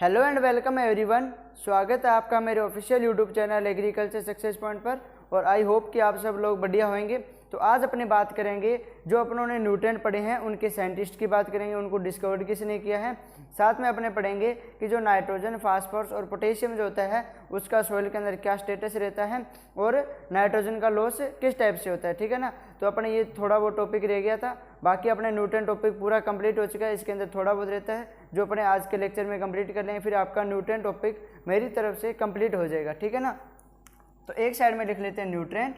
Hello and welcome everyone. स्वागत है आपका मेरे official YouTube channel agriculture success point पर और आई होप कि आप सब लोग बढ़िया होंगे। तो आज अपनी बात करेंगे जो अपनों ने न्यूट्रिएंट पढ़े हैं उनके साइंटिस्ट की बात करेंगे, उनको डिस्कवर्ड किसने किया है। साथ में अपने पढ़ेंगे कि जो नाइट्रोजन, फास्फोरस और पोटेशियम जो होता है उसका सॉइल के अंदर क्या स्टेटस रहता है और नाइट्रोजन का लॉस किस टाइप से होता है, ठीक है ना। तो अपने ये थोड़ा वो टॉपिक रह गया था, बाकी अपने न्यूट्रिएंट टॉपिक पूरा कंप्लीट हो चुका है। इसके अंदर थोड़ा बहुत रहता है जो अपने आज के लेक्चर में कंप्लीट कर लेंगे, फिर आपका न्यूट्रिएंट टॉपिक मेरी तरफ से कंप्लीट हो जाएगा, ठीक है ना। तो एक साइड में लिख लेते हैं न्यूट्रिएंट,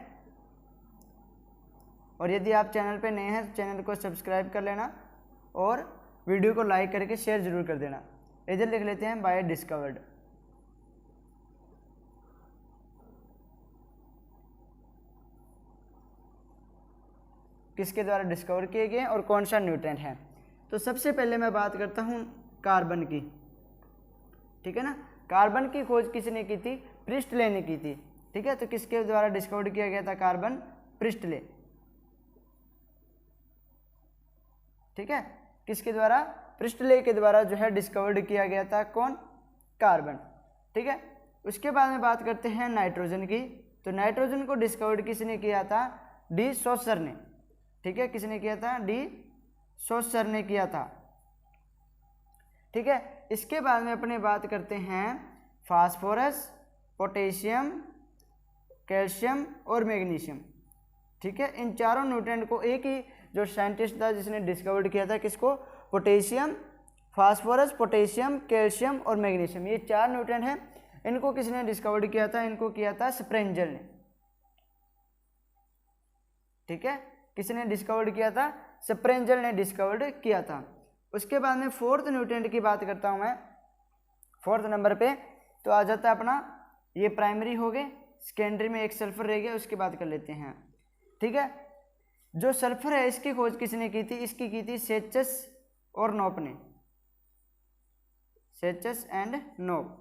और यदि आप चैनल पे नए हैं तो चैनल को सब्सक्राइब कर लेना और वीडियो को लाइक करके शेयर जरूर कर देना। इधर लिख लेते हैं बाय डिस्कवर्ड। किसके द्वारा डिस्कवर किए गए और कौन सा न्यूट्रिएंट है। तो सबसे पहले मैं बात करता हूँ कार्बन की, ठीक है ना। कार्बन की खोज किसने की थी? प्रिस्टले ने की थी, ठीक है। तो किसके द्वारा डिस्कवर किया गया था कार्बन? प्रिस्टले, ठीक है। किसके द्वारा? प्रिस्टले के द्वारा जो है डिस्कवर्ड किया गया था कौन? कार्बन, ठीक है। उसके बाद में बात करते हैं नाइट्रोजन की। तो नाइट्रोजन को डिस्कवर्ड किसने किया था? डी सॉसर ने, ठीक है। किसने किया था? डी सॉसर ने किया था, ठीक है। इसके बाद में अपने बात करते हैं फास्फोरस, पोटेशियम, कैल्शियम और मैग्नीशियम, ठीक है। इन चारों न्यूट्रिएंट को एक ही जो साइंटिस्ट था जिसने डिस्कवर्ड किया था, किसको? पोटेशियम, फास्फोरस, पोटेशियम, कैल्शियम और मैग्नीशियम, ये चार न्यूट्रिएंट हैं। इनको किसने डिस्कवर्ड किया था? इनको किया था स्प्रेंजल ने, ठीक है। किसने डिस्कवर्ड किया था? स्प्रेंजल ने डिस्कवर्ड किया था। उसके बाद में फोर्थ न्यूट्रिएंट की बात करता हूं मैं, फोर्थ नंबर पे। तो आ जाता है अपना, ये प्राइमरी हो गए, सेकेंडरी में एक सल्फर रह गया, उसकी बात कर लेते हैं, ठीक है। जो सल्फर है इसकी खोज किसने की थी? इसकी की थी सेचस और नोप ने, सेचस एंड नोप,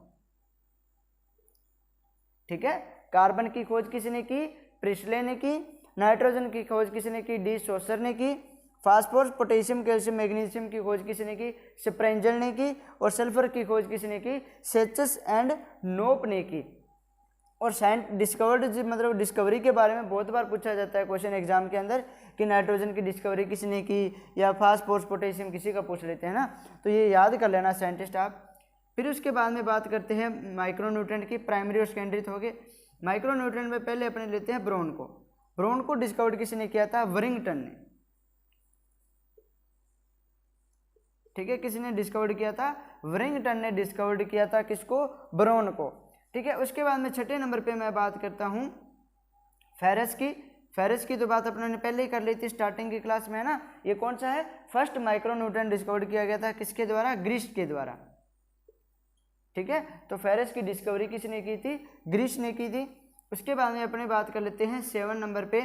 ठीक है। कार्बन की खोज किसने की? प्रिस्टले ने की। नाइट्रोजन की खोज किसने की? डी सॉसर ने की। फास्फोरस, पोटेशियम, कैल्शियम, मैग्नीशियम की खोज किसने की? स्प्रेंजल ने की। और सल्फर की खोज किसने की? सेचस एंड नोप ने की। और साइंस डिस्कवर्ड मतलब डिस्कवरी के बारे में बहुत बार पूछा जाता है क्वेश्चन एग्जाम के अंदर कि नाइट्रोजन की डिस्कवरी किसने की, या फास्फोरस, पोटेशियम किसी का पूछ लेते हैं ना, तो ये याद कर लेना साइंटिस्ट आप। फिर उसके बाद में बात करते हैं माइक्रो न्यूट्रिएंट की। प्राइमरी और सेकेंडरी हो गए। माइक्रो न्यूट्रिएंट में पहले अपने लेते हैं ब्रोन को। ब्रोन को डिस्कवर्ड किसने किया था? वरिंगटन ने, ठीक है। किसने डिस्कवर्ड किया था? वरिंगटन ने डिस्कवर्ड किया था किसको? ब्रोन को, ठीक है। उसके बाद में छठे नंबर पे मैं बात करता हूँ फेरस की। फेरस की तो बात अपने ने पहले ही कर ली थी स्टार्टिंग की क्लास में, है ना। ये कौन सा है? फर्स्ट माइक्रो न्यूट्रिएंट डिस्कवर्ड किया गया था किसके द्वारा? ग्रीस के द्वारा, ठीक है। तो फेरस की डिस्कवरी किसने की थी? ग्रीस ने की थी। उसके बाद में अपने बात कर लेते हैं 7 नंबर पे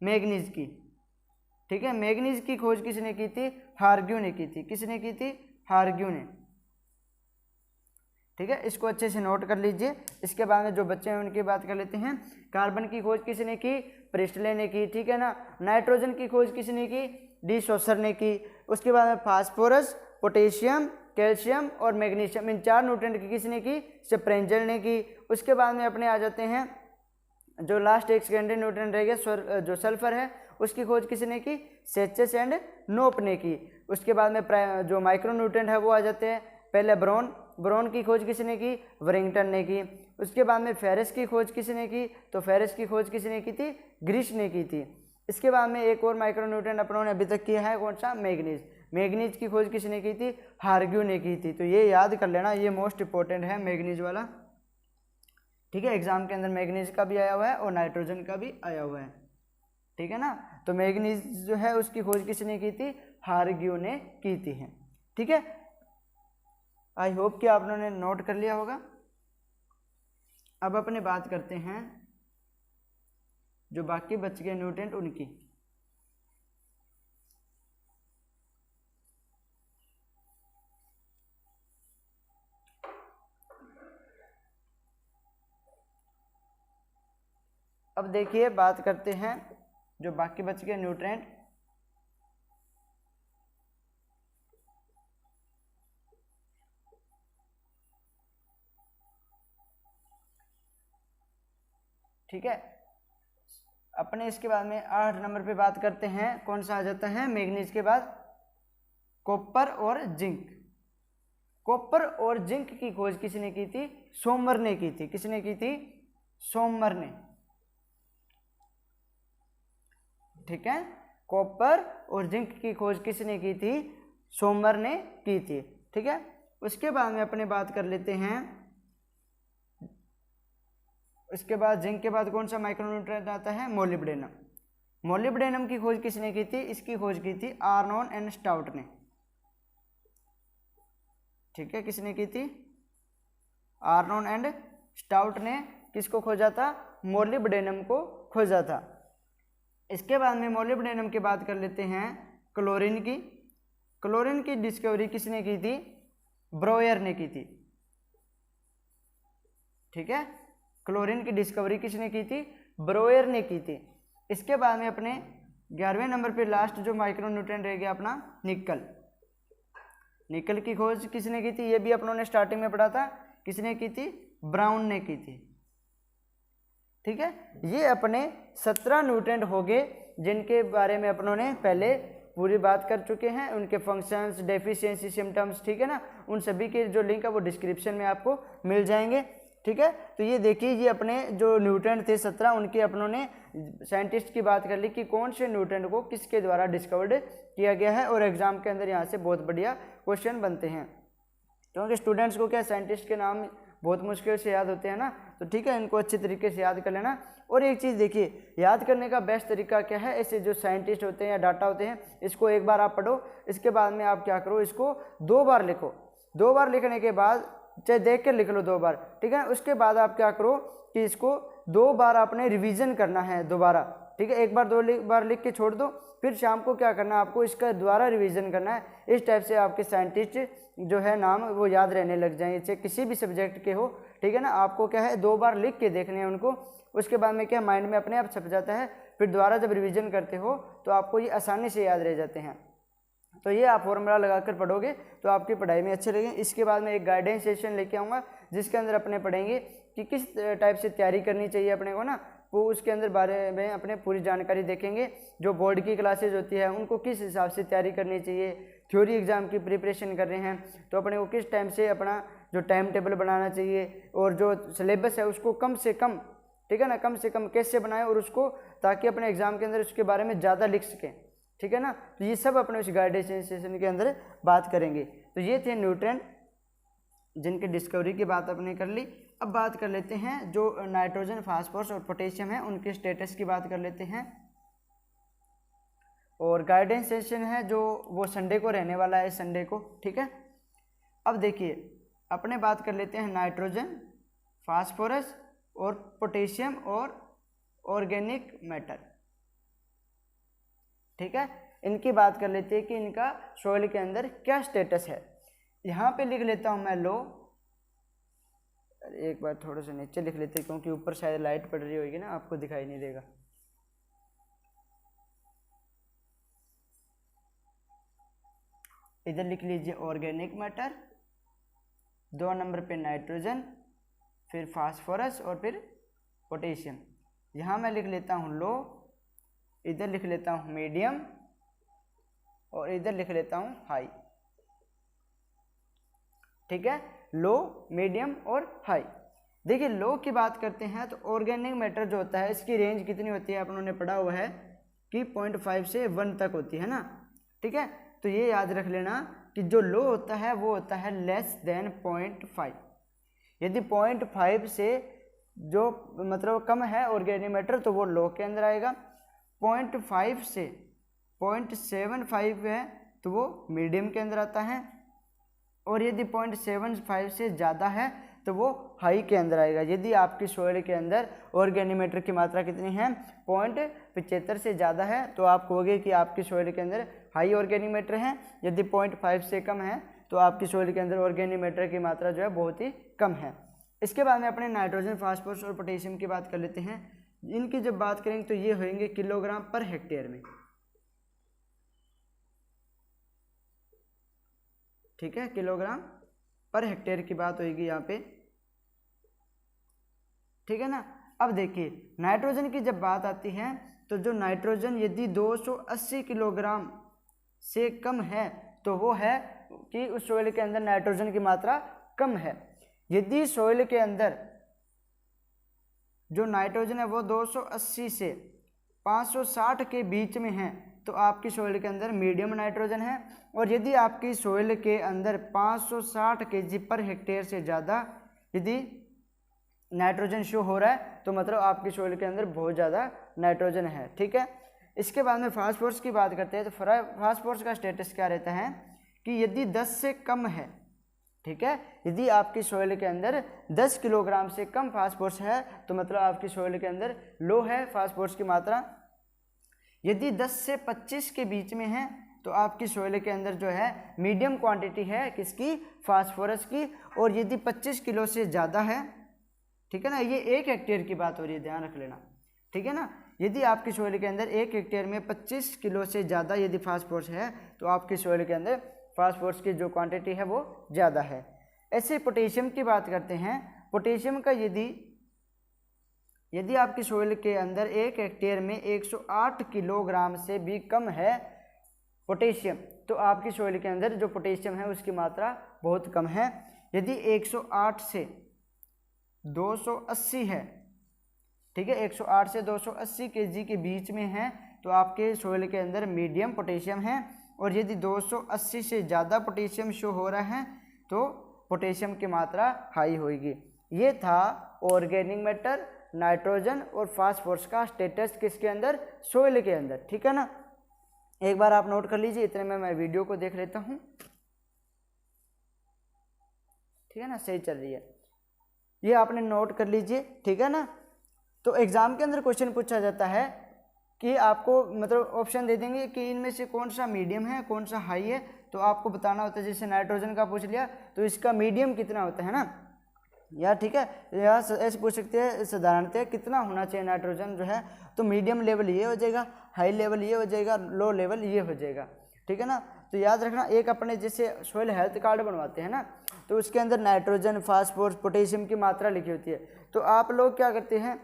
मैग्नीज की, ठीक है। मैग्नीज की खोज किसने की थी? हार्ग्यू ने की थी। किसने की थी? हार्ग्यू ने, ठीक है। इसको अच्छे से नोट कर लीजिए। इसके बाद में जो बच्चे हैं उनकी बात कर लेते हैं। कार्बन की खोज किसने की? प्रिस्टले ने की, ठीक है ना। नाइट्रोजन की खोज किसने की? डी सॉसर ने की। उसके बाद में फास्फोरस, पोटेशियम, कैल्शियम और मैग्नीशियम, इन चार न्यूट्रिएंट की किसने की? स्प्रेंजल ने की। उसके बाद में अपने आ जाते हैं जो लास्ट एक सेकेंडरी न्यूट्रिएंट रह गया जो सल्फर है, उसकी खोज किसने की? सेचस एंड नोप ने की। उसके बाद में जो माइक्रो न्यूट्रिएंट है वो आ जाते हैं। पहले ब्रोन, ब्रोन की खोज किसने की? वरिंगटन ने की। उसके बाद में फेरस की खोज किसने की? तो फेरस की खोज किसने की थी? ग्रीस ने की थी। इसके बाद में एक और माइक्रो न्यूट्रिएंट अपनों ने अभी तक किया है, कौन सा? मैग्नीज। मैग्नीज की खोज किसने की थी? हार्ग्यू ने की थी। तो ये याद कर लेना, ये मोस्ट इंपॉर्टेंट है मैग्नीज वाला, ठीक है। एग्जाम के अंदर मैग्नीज का भी आया हुआ है और नाइट्रोजन का भी आया हुआ है, ठीक है ना। तो मैग्नीज जो है उसकी खोज किसने की थी? हार्ग्यू ने की थी है, ठीक है। आई होप कि आप लोगों ने नोट कर लिया होगा। अब अपने बात करते हैं जो बाकी बच गए न्यूट्रिएंट उनकी। अब देखिए बात करते हैं जो बाकी बच गए न्यूट्रिएंट। ठीक है। अपने इसके बाद में 8 नंबर पे बात करते हैं, कौन सा आ जाता है मैग्नीज के बाद, कॉपर और जिंक। कॉपर और जिंक की खोज किसने की थी? सोमर ने की थी। किसने की थी? सोमर ने। ठीक है, कॉपर और जिंक की खोज किसने की थी? सोमर ने की थी। ठीक है, उसके बाद में अपने बात कर लेते हैं, उसके बाद जिंक के बाद कौन सा माइक्रोन्यूट्रिएंट आता है? मोलिब्डेनम। मोलिब्डेनम की खोज किसने की थी? इसकी खोज की थी आर्नोन एंड स्टाउट ने। ठीक है, किसने की थी? आर्नोन एंड स्टाउट ने किसको खोजा था? मोलिब्डेनम को खोजा था। इसके बाद में मोलिब्डेनम की बात कर लेते हैं क्लोरीन की। क्लोरीन की डिस्कवरी किसने की थी? ब्रोयर ने की थी। ठीक है, क्लोरीन की डिस्कवरी किसने की थी? ब्रोयर ने की थी। इसके बाद में अपने 11वें नंबर पे लास्ट जो माइक्रोन्यूट्रिएंट रह गया अपना निकल। निकल की खोज किसने की थी? ये भी अपनों ने स्टार्टिंग में पढ़ा था। किसने की थी? ब्राउन ने की थी। ठीक है, ये अपने 17 न्यूट्रिएंट हो गए जिनके बारे में अपनों ने पहले पूरी बात कर चुके हैं, उनके फंक्शंस, डेफिशिएंसी, सिम्टम्स। ठीक है ना, उन सभी के जो लिंक है वो डिस्क्रिप्शन में आपको मिल जाएंगे। ठीक है, तो ये देखिए, ये अपने जो न्यूट्रिएंट थे 17, उनके अपनों ने साइंटिस्ट की बात कर ली कि कौन से न्यूट्रिएंट को किसके द्वारा डिस्कवर्ड किया गया है, और एग्जाम के अंदर यहाँ से बहुत बढ़िया क्वेश्चन बनते हैं। क्योंकि स्टूडेंट्स को क्या साइंटिस्ट के नाम बहुत मुश्किल से याद होते हैं ना, तो ठीक है, इनको अच्छे तरीके से याद कर लेना। और एक चीज़ देखिए, याद करने का बेस्ट तरीका क्या है? ऐसे जो साइंटिस्ट होते हैं या डाटा होते हैं, इसको एक बार आप पढ़ो, इसके बाद में आप क्या करो, इसको 2 बार लिखो। 2 बार लिखने के बाद चाहे देख के लिख लो 2 बार, ठीक है। उसके बाद आप क्या करो कि इसको 2 बार आपने रिवीजन करना है दोबारा। ठीक है, एक बार 2 बार लिख के छोड़ दो, फिर शाम को क्या करना है आपको, इसका दोबारा रिवीजन करना है। इस टाइप से आपके साइंटिस्ट जो है नाम वो याद रहने लग जाएंगे, चाहे किसी भी सब्जेक्ट के हो। ठीक है ना, आपको क्या है 2 बार लिख के देखने हैं उनको, उसके बाद में क्या माइंड में अपने आप छप जाता है। फिर दोबारा जब रिवीजन करते हो तो आपको ये आसानी से याद रह जाते हैं। तो ये आप फॉर्मूला लगाकर पढ़ोगे तो आपकी पढ़ाई में अच्छे लगेंगे। इसके बाद में एक गाइडेंस सेशन लेके आऊँगा जिसके अंदर अपने पढ़ेंगे कि किस टाइप से तैयारी करनी चाहिए अपने को ना, वो उसके अंदर बारे में अपने पूरी जानकारी देखेंगे। जो बोर्ड की क्लासेज होती है उनको किस हिसाब से तैयारी करनी चाहिए, थ्योरी एग्जाम की प्रिपरेशन कर रहे हैं तो अपने को किस टाइम से अपना जो टाइम टेबल बनाना चाहिए, और जो सिलेबस है उसको कम से कम, ठीक है ना, कम से कम कैसे बनाएं, और उसको ताकि अपने एग्जाम के अंदर उसके बारे में ज़्यादा लिख सकें। ठीक है ना, तो ये सब अपने उस गाइडेंस सेशन के अंदर बात करेंगे। तो ये थे न्यूट्रिएंट जिनकी डिस्कवरी की बात अपने कर ली। अब बात कर लेते हैं जो नाइट्रोजन, फास्फोरस और पोटेशियम है उनके स्टेटस की बात कर लेते हैं। और गाइडेंस सेशन है जो वो संडे को रहने वाला है, संडे को। ठीक है, अब देखिए अपने बात कर लेते हैं नाइट्रोजन, फास्फोरस और पोटेशियम और ऑर्गेनिक मैटर। ठीक है, इनकी बात कर लेते हैं कि इनका सॉइल के अंदर क्या स्टेटस है। यहाँ पे लिख लेता हूँ मैं लो, एक बार थोड़ा सा नीचे लिख लेते हैं क्योंकि ऊपर शायद लाइट पड़ रही होगी ना, आपको दिखाई नहीं देगा। इधर लिख लीजिए ऑर्गेनिक मैटर, 2 नंबर पे नाइट्रोजन, फिर फास्फोरस और फिर पोटेशियम। यहाँ मैं लिख लेता हूँ लो, इधर लिख लेता हूँ मीडियम और इधर लिख लेता हूँ हाई। ठीक है, लो, मीडियम और हाई। देखिए लो की बात करते हैं तो ऑर्गेनिक मैटर जो होता है इसकी रेंज कितनी होती है, आप लोगों ने पढ़ा हुआ है कि 0.5 से 1 तक होती है ना। ठीक है, तो ये याद रख लेना कि जो लो होता है वो होता है लेस देन 0.5। यदि 0.5 से जो मतलब कम है ऑर्गेनिक मैटर तो वो लो के अंदर आएगा। 0.5 से 0.75 है तो वो मीडियम के अंदर आता है, और यदि 0.75 से ज़्यादा है तो वो हाई के अंदर आएगा। यदि आपकी सॉइल के अंदर ऑर्गेनिक मैटर की मात्रा कितनी है, 0.75 से ज़्यादा है तो आप कहोगे कि आपकी सॉइल के अंदर हाई ऑर्गेनिक मैटर है। यदि 0.5 से कम है तो आपकी सॉइल के अंदर ऑर्गेनिक मैटर की मात्रा जो है बहुत ही कम है। इसके बाद में अपने नाइट्रोजन, फास्फोरस और पोटेशियम की बात कर लेते हैं। इनकी जब बात करेंगे तो ये होंगे किलोग्राम पर हेक्टेयर में। ठीक है, किलोग्राम पर हेक्टेयर की बात होगी यहाँ पे। ठीक है ना, अब देखिए नाइट्रोजन की जब बात आती है तो जो नाइट्रोजन यदि 280 किलोग्राम से कम है तो वो है कि उस सॉइल के अंदर नाइट्रोजन की मात्रा कम है। यदि सॉइल के अंदर जो नाइट्रोजन है वो 280 से 560 के बीच में है तो आपकी सॉइल के अंदर मीडियम नाइट्रोजन है। और यदि आपकी सॉइल के अंदर 560 kg पर हेक्टेयर से ज़्यादा यदि नाइट्रोजन शो हो रहा है तो मतलब आपकी सॉइल के अंदर बहुत ज़्यादा नाइट्रोजन है। ठीक है, इसके बाद में फास्फोरस की बात करते हैं तो फास्फोरस का स्टेटस क्या रहता है कि यदि 10 से कम है, ठीक है, यदि आपकी सॉइल के अंदर 10 किलोग्राम से कम फास्फोरस है तो मतलब आपकी सॉइल के अंदर लो है फास्फोरस की मात्रा। यदि 10 से 25 के बीच में है तो आपकी सॉइल के अंदर जो है मीडियम क्वांटिटी है किसकी, फास्फोरस की। और यदि 25 किलो से ज़्यादा है, ठीक है ना, ये 1 हेक्टेयर की बात हो रही है, ध्यान रख लेना, ठीक है ना। यदि आपकी सॉइल के अंदर 1 हेक्टेयर में 25 किलो से ज़्यादा यदि फास्फोरस है तो आपकी सॉइल के अंदर फास्फोरस की जो क्वांटिटी है वो ज़्यादा है। ऐसे पोटेशियम की बात करते हैं। पोटेशियम का यदि आपकी सॉइल के अंदर 1 हेक्टेयर में 108 किलोग्राम से भी कम है पोटेशियम तो आपकी सॉइल के अंदर जो पोटेशियम है उसकी मात्रा बहुत कम है। यदि 108 से 280 है, ठीक है, 108 से 280 kg के बीच में है तो आपके सॉइल के अंदर मीडियम पोटेशियम है। और यदि 280 से ज़्यादा पोटेशियम शो हो रहा है तो पोटेशियम की मात्रा हाई होगी। ये था ऑर्गेनिक मैटर, नाइट्रोजन और फास्फोरस का स्टेटस किसके अंदर, सॉइल के अंदर। ठीक है ना, एक बार आप नोट कर लीजिए, इतने में मैं वीडियो को देख लेता हूँ। ठीक है ना, सही चल रही है, ये आपने नोट कर लीजिए, ठीक है ना। तो एग्जाम के अंदर क्वेश्चन पूछा जाता है कि आपको मतलब ऑप्शन दे देंगे कि इनमें से कौन सा मीडियम है कौन सा हाई है, तो आपको बताना होता है। जैसे नाइट्रोजन का पूछ लिया तो इसका मीडियम कितना होता है ना यार, ठीक है, या ऐसे पूछ सकते हैं साधारणतः कितना होना चाहिए नाइट्रोजन जो है, तो मीडियम लेवल ये हो जाएगा, हाई लेवल ये हो जाएगा, लो लेवल ये हो जाएगा। ठीक है ना, तो याद रखना, एक अपने जैसे सॉइल हेल्थ कार्ड बनवाते हैं ना तो उसके अंदर नाइट्रोजन, फास्फोरस, पोटेशियम की मात्रा लिखी होती है। तो आप लोग क्या करते हैं,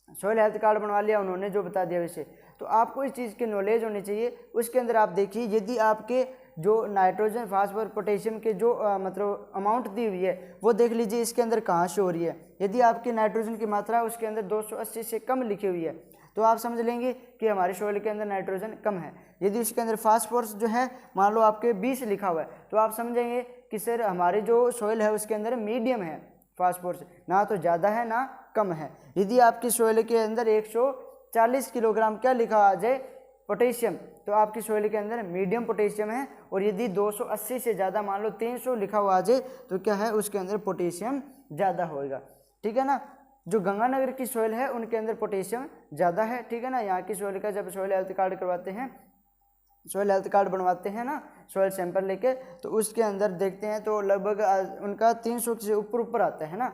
सॉइल हेल्थ कार्ड बनवा लिया उन्होंने जो बता दिया वैसे, तो आपको इस चीज़ की नॉलेज होनी चाहिए। उसके अंदर आप देखिए यदि आपके जो नाइट्रोजन, फास्फोरस, पोटेशियम के जो मतलब अमाउंट दी हुई है वो देख लीजिए इसके अंदर कहाँ से हो रही है। यदि आपकी नाइट्रोजन की मात्रा उसके अंदर 280 से कम लिखी हुई है तो आप समझ लेंगे कि हमारे सॉइल के अंदर नाइट्रोजन कम है। यदि उसके अंदर फास्फोरस जो है मान लो आपके 20 लिखा हुआ है तो आप समझेंगे कि सर हमारे जो सॉइल है उसके अंदर मीडियम है, फास्फोरस ना तो ज़्यादा है ना कम है। यदि आपकी सॉइल के अंदर 140 किलोग्राम क्या लिखा आ जाए, पोटेशियम, तो आपकी सॉइल के अंदर मीडियम पोटेशियम है। और यदि 280 से ज़्यादा मान लो 300 लिखा हुआ आ जाए तो क्या है, उसके अंदर पोटेशियम ज़्यादा होएगा। ठीक है ना, जो गंगानगर की सॉइल है उनके अंदर पोटेशियम ज़्यादा है। ठीक है ना, यहाँ की सॉइल का जब सॉइल हेल्थ कार्ड करवाते हैं, सॉइल हेल्थ कार्ड बनवाते हैं ना सॉइल सैंपल लेके, तो उसके अंदर देखते हैं तो लगभग उनका 300 से ऊपर आता है ना।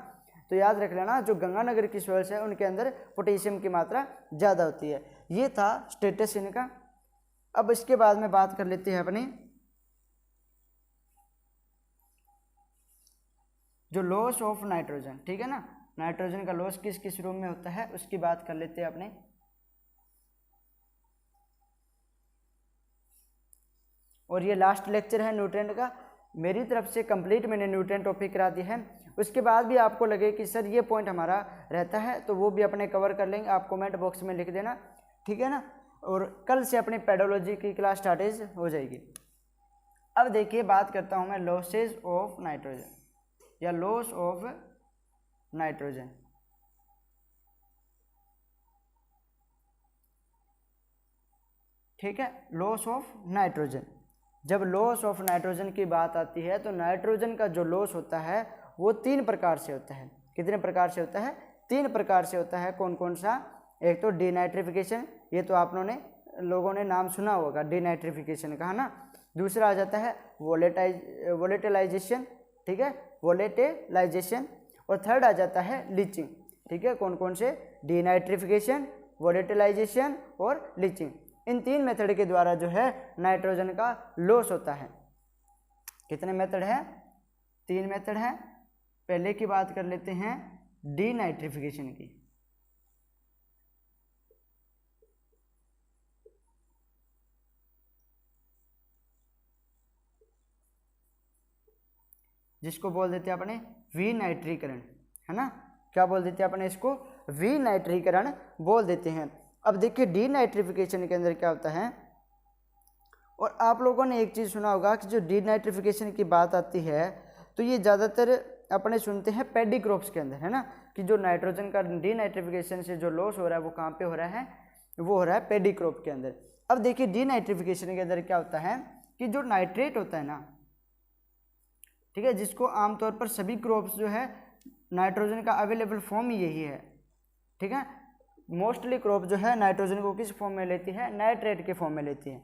तो याद रख लेना जो गंगानगर की सॉइल्स है उनके अंदर पोटेशियम की मात्रा ज़्यादा होती है। ये था स्टेटस इनका। अब इसके बाद में बात कर लेते हैं अपने जो लॉस ऑफ नाइट्रोजन। ठीक है ना, नाइट्रोजन का लॉस किस किस रूप में होता है उसकी बात कर लेते हैं अपने। और ये लास्ट लेक्चर है न्यूट्रिएंट का, मेरी तरफ से कंप्लीट मैंने न्यूट्रिएंट टॉपिक करा दी है। उसके बाद भी आपको लगे कि सर ये पॉइंट हमारा रहता है तो वो भी अपने कवर कर लेंगे, आप कमेंट बॉक्स में लिख देना। ठीक है ना, और कल से अपनी पेडोलॉजी की क्लास स्टार्टेज हो जाएगी। अब देखिए बात करता हूँ मैं लॉसेज ऑफ नाइट्रोजन या लॉस ऑफ नाइट्रोजन। ठीक है, लॉस ऑफ नाइट्रोजन, जब लॉस ऑफ नाइट्रोजन की बात आती है तो नाइट्रोजन का जो लॉस होता है वो 3 प्रकार से होता है। कितने प्रकार से होता है, 3 प्रकार से होता है। कौन कौन सा, एक तो डीनाइट्रिफिकेशन, ये तो आप लोगों ने नाम सुना होगा डीनाइट्रिफिकेशन का, है ना। दूसरा आ जाता है वोलेटिलाइजेशन, ठीक है, वोलेटिलाइजेशन। और थर्ड आ जाता है लीचिंग। ठीक है, कौन कौन से, डीनाइट्रिफिकेशन, वोलेटिलाइजेशन और लीचिंग। इन 3 मेथड के द्वारा जो है नाइट्रोजन का लॉस होता है। कितने मेथड है, 3 मेथड है। पहले की बात कर लेते हैं डीनाइट्रिफिकेशन की। जिसको बोल देते हैं अपने विनाइट्रीकरण, है ना। क्या बोल देते हैं अपने इसको? विनाइट्रीकरण बोल देते हैं। अब देखिए डीनाइट्रिफिकेशन के अंदर क्या होता है, और आप लोगों ने एक चीज़ सुना होगा कि जो डीनाइट्रिफिकेशन की बात आती है तो ये ज़्यादातर अपने सुनते हैं पैडी क्रॉप्स के अंदर, है ना, कि जो नाइट्रोजन का डीनाइट्रिफिकेशन से जो लॉस हो रहा है वो कहाँ पे हो रहा है? वो हो रहा है पैडी क्रॉप के अंदर। अब देखिए डीनाइट्रिफिकेशन के अंदर क्या होता है कि जो नाइट्रेट होता है ना, ठीक है, जिसको आमतौर पर सभी क्रॉप्स जो है नाइट्रोजन का अवेलेबल फॉर्म ही यही है, ठीक है। मोस्टली क्रॉप जो है नाइट्रोजन को किस फॉर्म में लेती है? नाइट्रेट के फॉर्म में लेती है,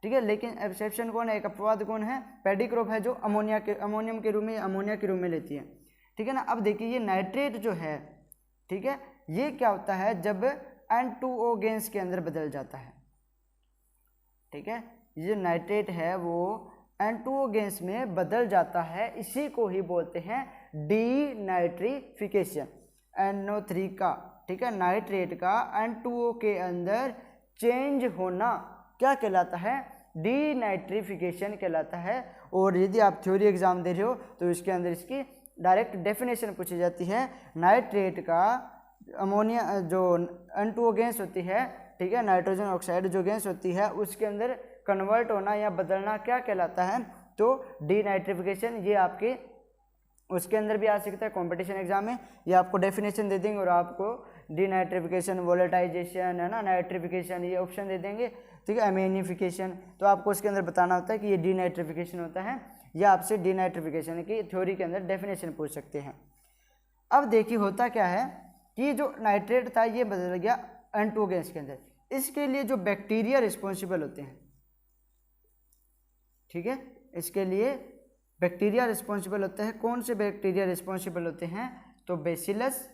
ठीक है। लेकिन एक्सेप्शन कौन है? एक अपवाद कौन है? पैडी क्रॉप है, जो अमोनियम के रूप में, अमोनिया के रूप में लेती है, ठीक है ना। अब देखिए ये नाइट्रेट जो है, ठीक है, ये क्या होता है जब N2O गैस के अंदर बदल जाता है, ठीक है। ये जो नाइट्रेट है वो N2O गैस में बदल जाता है, इसी को ही बोलते हैं डीनाइट्रिफिकेशन। NO3 का, ठीक है, नाइट्रेट का N2O के अंदर चेंज होना क्या कहलाता है? डीनाइट्रिफिकेशन कहलाता है। और यदि आप थ्योरी एग्जाम दे रहे हो तो इसके अंदर इसकी डायरेक्ट डेफिनेशन पूछी जाती है। नाइट्रेट का अमोनिया जो N2O गैस होती है, ठीक है, नाइट्रोजन ऑक्साइड जो गैस होती है उसके अंदर कन्वर्ट होना या बदलना क्या कहलाता है? तो डीनाइट्रिफिकेशन। ये आपके उसके अंदर भी आ सकता है, कंपटीशन एग्जाम में ये आपको डेफिनेशन दे देंगे और आपको डीनाइट्रिफिकेशन, वोलेटाइजेशन, है ना, नाइट्रिफिकेशन, ये ऑप्शन दे देंगे, ठीक है, अमेनिफिकेशन। तो आपको उसके अंदर बताना होता है कि ये डीनाइट्रिफिकेशन होता है, या आपसे डीनाइट्रिफिकेशन की थ्योरी के अंदर डेफिनेशन पूछ सकते हैं। अब देखिए होता क्या है कि जो नाइट्रेट था ये बदल गया N2O गैस के अंदर। इसके लिए जो बैक्टीरिया रिस्पॉन्सिबल होते हैं, ठीक है, इसके लिए बैक्टीरिया रिस्पॉन्सिबल होते हैं। कौन से बैक्टीरिया रिस्पॉन्सिबल होते हैं? तो बेसिलस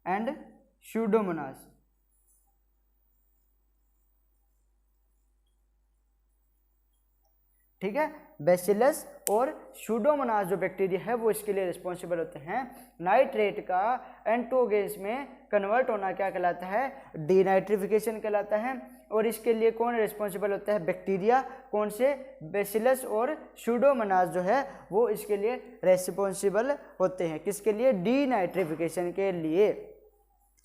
एंड स्यूडोमोनास, ठीक है, बेसिलस और स्यूडोमोनास जो बैक्टीरिया है वो इसके लिए रिस्पॉन्सिबल होते हैं। नाइट्रेट का N2O गैस में कन्वर्ट होना क्या कहलाता है? डीनाइट्रिफिकेशन कहलाता है। और इसके लिए कौन रिस्पॉन्सिबल होता है? बैक्टीरिया। कौन से? बेसिलस और स्यूडोमोनास जो है वो इसके लिए रिस्पॉन्सिबल होते हैं। किसके लिए? डीनाइट्रिफिकेशन के लिए।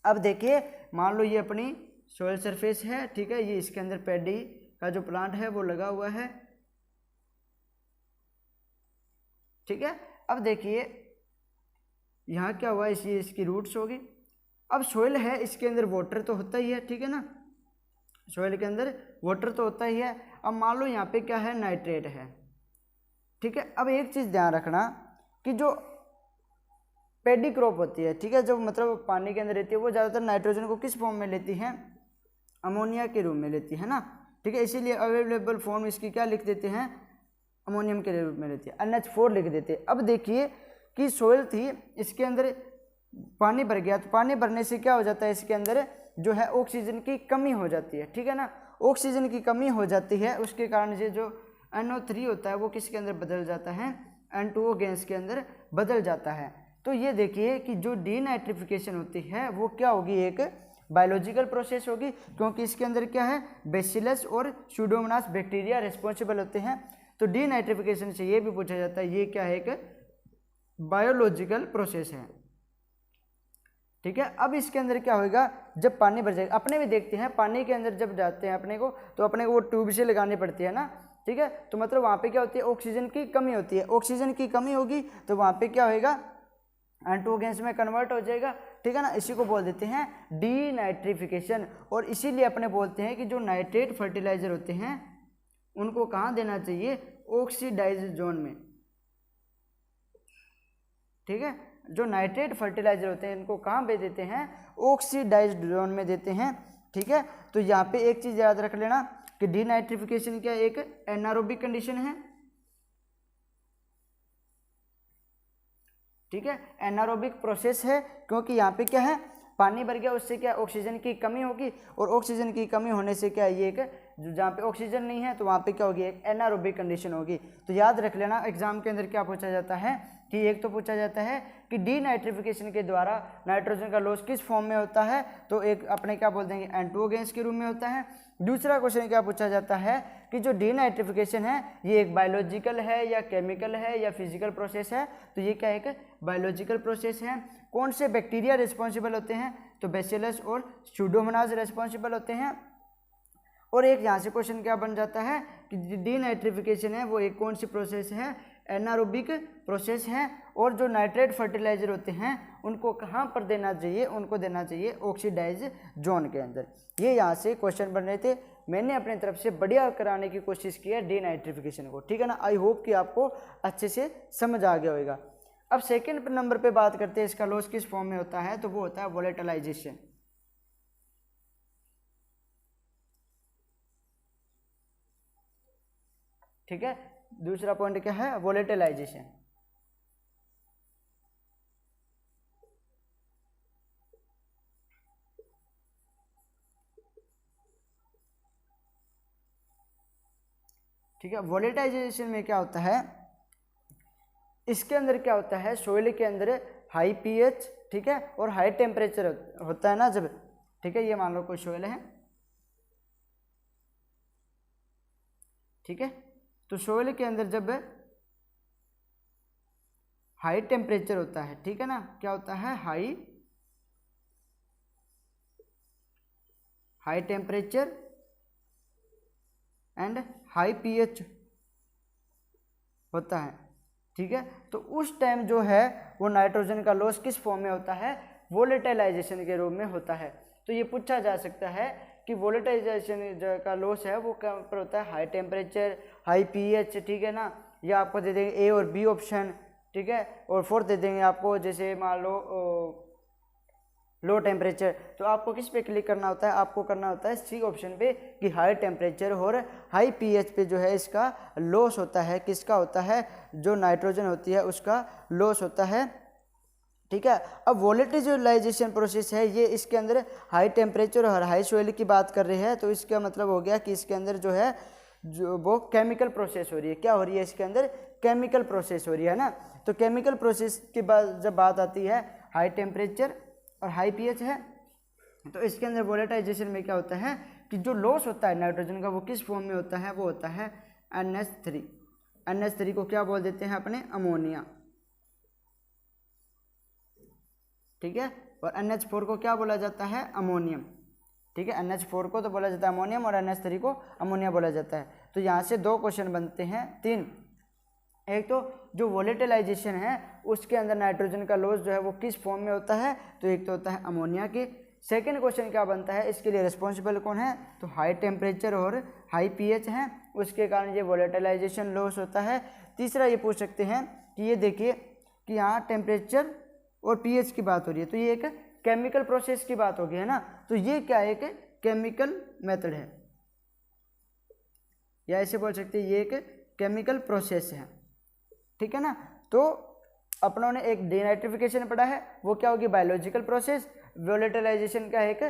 अब देखिए मान लो ये अपनी सोयल सरफेस है, ठीक है, ये इसके अंदर पैडी का जो प्लांट है वो लगा हुआ है, ठीक है। अब देखिए यहाँ क्या हुआ, इसकी रूट्स होगी। अब सोयल है, इसके अंदर वाटर तो होता ही है, ठीक है ना, सोयल के अंदर वाटर तो होता ही है। अब मान लो यहाँ पे क्या है? नाइट्रेट है, ठीक है। अब एक चीज़ ध्यान रखना कि जो पैडी क्रॉप होती है, ठीक है, जो मतलब पानी के अंदर रहती है, वो ज़्यादातर नाइट्रोजन को किस फॉर्म में लेती है? अमोनिया के रूप में लेती है ना, ठीक है। इसीलिए अवेलेबल फॉर्म इसकी क्या लिख देते हैं? अमोनियम के रूप में लेती है, NH4 लिख देते हैं। अब देखिए कि सोयल थी, इसके अंदर पानी भर गया, तो पानी भरने से क्या हो जाता है? इसके अंदर जो है ऑक्सीजन की कमी हो जाती है, ठीक है ना। ऑक्सीजन की कमी हो जाती है, उसके कारण से जो NO3 होता है वो किसके अंदर बदल जाता है? N2O गैस के अंदर बदल जाता है। तो ये देखिए कि जो डीनाइट्रिफिकेशन होती है वो क्या होगी? एक बायोलॉजिकल प्रोसेस होगी, क्योंकि इसके अंदर क्या है? बेसिलस और स्यूडोमोनास बैक्टीरिया रिस्पॉन्सिबल होते हैं। तो डीनाइट्रिफिकेशन से ये भी पूछा जाता है ये क्या है? एक बायोलॉजिकल प्रोसेस है, ठीक है। अब इसके अंदर क्या होगा? जब पानी भर जाएगा, अपने भी देखते हैं पानी के अंदर जब जाते हैं अपने को, तो अपने को वो ट्यूब से लगानी पड़ती है ना, ठीक है। तो मतलब वहाँ पे क्या होती है? ऑक्सीजन की कमी होती है। ऑक्सीजन की कमी होगी तो वहाँ पे क्या होएगा? N2O गैस में कन्वर्ट हो जाएगा, ठीक है ना। इसी को बोल देते हैं डीनाइट्रिफिकेशन। और इसीलिए अपने बोलते हैं कि जो नाइट्रेट फर्टिलाइजर होते हैं उनको कहाँ देना चाहिए? ऑक्सीडाइज्ड जोन में, ठीक है। जो नाइट्रेट फर्टिलाइजर होते हैं इनको कहाँ पे देते हैं? ऑक्सीडाइज्ड जोन में देते हैं, ठीक है। तो यहाँ पे एक चीज़ याद रख लेना कि डीनाइट्रिफिकेशन क्या एक एनारोबिक कंडीशन है, ठीक है, एनारोबिक प्रोसेस है। क्योंकि यहाँ पे क्या है? पानी भर गया, उससे क्या? ऑक्सीजन की कमी होगी, और ऑक्सीजन की कमी होने से क्या? ये एक जहाँ पे ऑक्सीजन नहीं है तो वहाँ पे क्या होगी? एक एनारोबिक कंडीशन होगी। तो याद रख लेना एग्जाम के अंदर क्या पूछा जाता है कि एक तो पूछा जाता है कि डीनाइट्रिफिकेशन के द्वारा नाइट्रोजन का लॉस किस फॉर्म में होता है? तो एक अपने क्या बोल देंगे? N2O गैस के रूप में होता है। दूसरा क्वेश्चन क्या पूछा जाता है कि जो डीनाइट्रिफिकेशन है ये एक बायोलॉजिकल है या केमिकल है या फिजिकल प्रोसेस है, तो ये क्या एक बायोलॉजिकल प्रोसेस है। कौन से बैक्टीरिया रिस्पॉन्सिबल होते हैं, तो बैसिलस और स्यूडोमोनास रिस्पॉन्सिबल होते हैं। और एक यहाँ से क्वेश्चन क्या बन जाता है कि डीनाइट्रिफिकेशन है वो एक कौन सी प्रोसेस है, एनारोबिक प्रोसेस है। और जो नाइट्रेट फर्टिलाइजर होते हैं उनको कहाँ पर देना चाहिए, उनको देना चाहिए ऑक्सीडाइज जोन के अंदर। ये यहाँ से क्वेश्चन बन रहे थे, मैंने अपनी तरफ से बढ़िया कराने की कोशिश की है डीनाइट्रिफिकेशन को, ठीक है ना। आई होप कि आपको अच्छे से समझ आ गया होगा। अब सेकेंड नंबर पे बात करते हैं इसका लॉस किस फॉर्म में होता है, तो वो होता है वोलेटिलाइजेशन। ठीक है, दूसरा पॉइंट क्या है, वोलेटिलाइजेशन। ठीक है, वोलेटाइजेशन में क्या होता है, इसके अंदर क्या होता है, सोइल के अंदर हाई पीएच, ठीक है, और हाई टेम्परेचर होता है ना जब, ठीक है, ये मान लो कोई सोइल है, ठीक है, तो सोइल के अंदर जब हाई टेम्परेचर होता है, ठीक है ना, क्या होता है, high temperature and high pH होता है, ठीक है, तो उस टाइम जो है वो नाइट्रोजन का लॉस किस फॉर्म में होता है, वोलेटाइलाइजेशन के रूप में होता है। तो ये पूछा जा सकता है कि वोलेटाइजेशन का लॉस है वो कहाँ पर होता है, हाई टेम्परेचर, हाई पीएच, ठीक है ना, या आपको दे देंगे ए और बी ऑप्शन, ठीक है, और फोर्थ दे देंगे आपको जैसे मान लो लो टेम्परेचर। तो आपको किस पे क्लिक करना होता है, आपको करना होता है सी ऑप्शन पे कि हाई टेम्परेचर और हाई पीएच पे जो है इसका लॉस होता है, किसका होता है, जो नाइट्रोजन होती है उसका लॉस होता है, ठीक है। अब वोलेटिलाइजेशन प्रोसेस है ये, इसके अंदर हाई टेम्परेचर और हाई सॉइल की बात कर रहे हैं, तो इसका मतलब हो गया कि इसके अंदर जो है जो वो केमिकल प्रोसेस हो रही है, क्या हो रही है, इसके अंदर केमिकल प्रोसेस हो रही है ना। तो केमिकल प्रोसेस के बाद जब बात आती है हाई टेम्परेचर और हाई पीएच है, तो इसके अंदर वोलेटाइजेशन में क्या होता है कि जो लॉस होता है नाइट्रोजन का वो किस फॉर्म में होता है, वो होता है NH3। NH3 को क्या बोल देते हैं अपने, अमोनिया, ठीक है, और NH4 को क्या बोला जाता है, अमोनियम, ठीक है, NH4 को तो बोला जाता है अमोनियम और NH3 को अमोनिया बोला जाता है। तो यहाँ से दो क्वेश्चन बनते हैं, तीन। एक तो जो वोलेटिलाइजेशन है उसके अंदर नाइट्रोजन का लॉस जो है वो किस फॉर्म में होता है, तो एक तो होता है अमोनिया की। सेकंड क्वेश्चन क्या बनता है, इसके लिए रिस्पॉन्सिबल कौन है, तो हाई टेम्परेचर और हाई पीएच है, उसके कारण ये वोलेटिलाइजेशन लॉस होता है। तीसरा ये पूछ सकते हैं कि ये देखिए कि यहाँ टेम्परेचर और पीएच की बात हो रही है, तो ये एक केमिकल प्रोसेस की बात होगी, है ना, तो ये क्या एक केमिकल मेथड है, या ऐसे बोल सकते हैं ये एक केमिकल प्रोसेस है, ठीक है ना। तो अपनों ने एक डीनाइट्रिफिकेशन पढ़ा है, वो क्या होगी, बायोलॉजिकल प्रोसेस, वोलेटिलाइजेशन का एक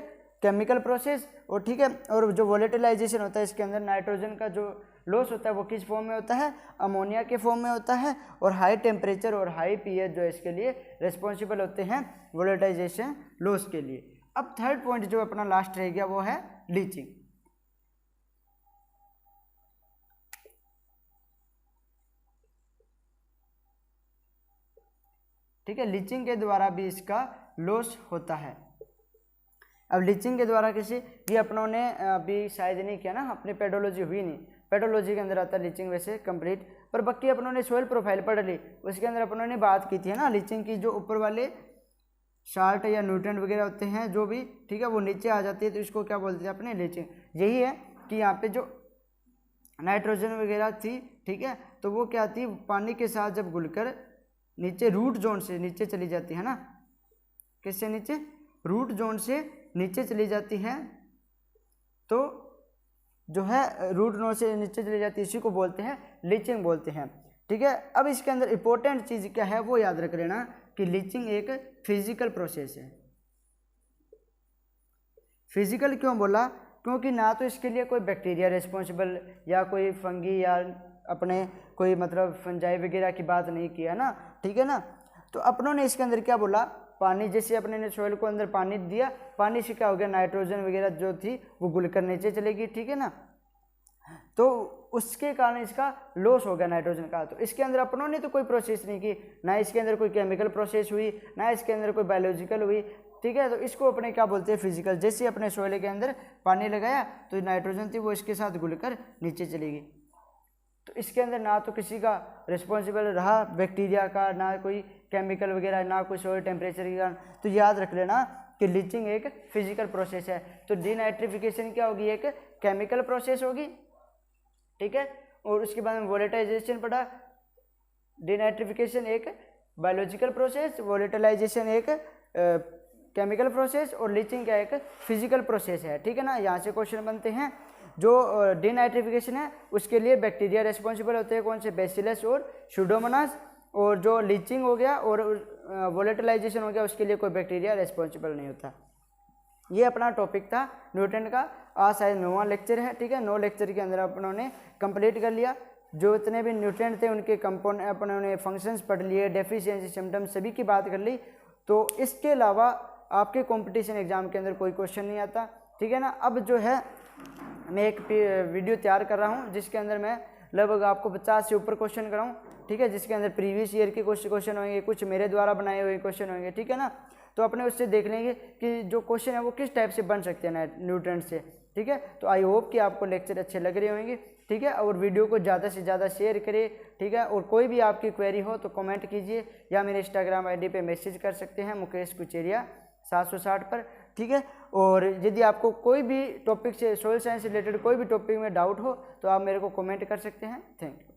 केमिकल प्रोसेस, और ठीक है, और जो वोलेटिलाइजेशन होता है इसके अंदर नाइट्रोजन का जो लॉस होता है वो किस फॉर्म में होता है, अमोनिया के फॉर्म में होता है, और हाई टेम्परेचर और हाई पीएच जो है इसके लिए रिस्पॉन्सिबल होते हैं वोलेटाइजेशन लॉस के लिए। अब थर्ड पॉइंट जो अपना लास्ट रह गया वो है लीचिंग। ठीक है, लीचिंग के द्वारा भी इसका लॉस होता है। अब लीचिंग के द्वारा किसी, ये अपनों ने अभी शायद नहीं किया ना, अपनी पेडोलॉजी हुई नहीं, पेडोलॉजी के अंदर आता है लीचिंग वैसे कंप्लीट, पर बाकी अपनों ने सोइल प्रोफाइल पढ़ ली, उसके अंदर अपनों ने बात की थी ना लीचिंग की, जो ऊपर वाले साल्ट या न्यूट्रेंट वगैरह होते हैं जो भी, ठीक है, वो नीचे आ जाती है, तो इसको क्या बोलते हैं अपने, लीचिंग। यही है कि यहाँ पे जो नाइट्रोजन वगैरह थी, ठीक है, तो वो क्या थी, पानी के साथ जब घुलकर नीचे रूट जोन से नीचे चली जाती है ना, किससे नीचे, रूट जोन से नीचे चली जाती है, तो जो है रूट जोन से नीचे चली जाती है, इसी को बोलते हैं लीचिंग बोलते हैं, ठीक है। अब इसके अंदर इंपॉर्टेंट चीज़ क्या है वो याद रख लेना कि लीचिंग एक फिजिकल प्रोसेस है। फिजिकल क्यों बोला, क्योंकि ना तो इसके लिए कोई बैक्टीरिया रिस्पॉन्सिबल या कोई फंगी या अपने कोई मतलब फंजाई वगैरह की बात नहीं किया ना, ठीक है ना। तो अपनों ने इसके अंदर क्या बोला, पानी, जैसे अपने ने सोइल को अंदर पानी दिया, पानी से क्या हो गया, नाइट्रोजन वगैरह जो थी वो घुलकर नीचे चलेगी, ठीक है ना। तो उसके कारण इसका लॉस हो गया नाइट्रोजन का। तो इसके अंदर अपनों ने तो कोई प्रोसेस नहीं की, ना इसके अंदर कोई केमिकल प्रोसेस हुई, ना इसके अंदर कोई बायोलॉजिकल हुई, ठीक है। तो इसको अपने क्या बोलते हैं, फिजिकल। जैसे अपने सोइल के अंदर पानी लगाया तो नाइट्रोजन थी वो इसके साथ घुलकर नीचे चली गई। तो इसके अंदर ना तो किसी का रिस्पॉन्सिबल रहा बैक्टीरिया का, ना कोई केमिकल वगैरह, ना कोई सोइल टेम्परेचर के कारण। तो याद रख लेना कि लीचिंग एक फिजिकल प्रोसेस है। तो डीनाइट्रिफिकेशन क्या होगी, एक केमिकल प्रोसेस होगी, ठीक है। और उसके बाद में वोलेटाइजेशन पढ़ा, डीनाइट्रिफिकेशन एक बायोलॉजिकल प्रोसेस, वोलेटिलाइजेशन एक केमिकल प्रोसेस, और लीचिंग का एक फिजिकल प्रोसेस है, ठीक है ना। यहाँ से क्वेश्चन बनते हैं। जो डीनाइट्रिफिकेशन है उसके लिए बैक्टीरिया रिस्पॉन्सिबल होते हैं, कौन से, बैसिलस और स्यूडोमोनास। और जो लीचिंग हो गया और वोलेटिलाइजेशन हो गया उसके लिए कोई बैक्टीरिया रिस्पॉन्सिबल नहीं होता। ये अपना टॉपिक था न्यूट्रेंट का। आज शायद 9वां लेक्चर है, ठीक है। 9 लेक्चर के अंदर अपनों ने कंप्लीट कर लिया। जो इतने भी न्यूट्रेंट थे उनके कंपोनेंट अपनों ने फंक्शंस पढ़ लिए, डेफिशिएंसी सिम्टम्स सभी की बात कर ली। तो इसके अलावा आपके कंपटीशन एग्जाम के अंदर कोई क्वेश्चन नहीं आता, ठीक है ना। अब जो है मैं एक वीडियो तैयार कर रहा हूँ जिसके अंदर मैं लगभग आपको 50 से ऊपर क्वेश्चन कराऊँ, ठीक है। जिसके अंदर प्रीवियस ईयर के क्वेश्चन होंगे, कुछ मेरे द्वारा बनाए हुए क्वेश्चन होंगे, ठीक है ना। तो अपने उससे देख लेंगे कि जो क्वेश्चन है वो किस टाइप से बन सकते हैं न्यूट्रेंट से, ठीक है। तो आई होप कि आपको लेक्चर अच्छे लग रहे होंगे, ठीक है। और वीडियो को ज़्यादा से ज़्यादा शेयर करें, ठीक है। और कोई भी आपकी क्वेरी हो तो कमेंट कीजिए या मेरे इंस्टाग्राम आईडी पे मैसेज कर सकते हैं, मुकेश कुचेरिया 760 पर, ठीक है। और यदि आपको कोई भी टॉपिक से, सोइल साइंस से रिलेटेड कोई भी टॉपिक में डाउट हो तो आप मेरे को कमेंट कर सकते हैं। Thank you.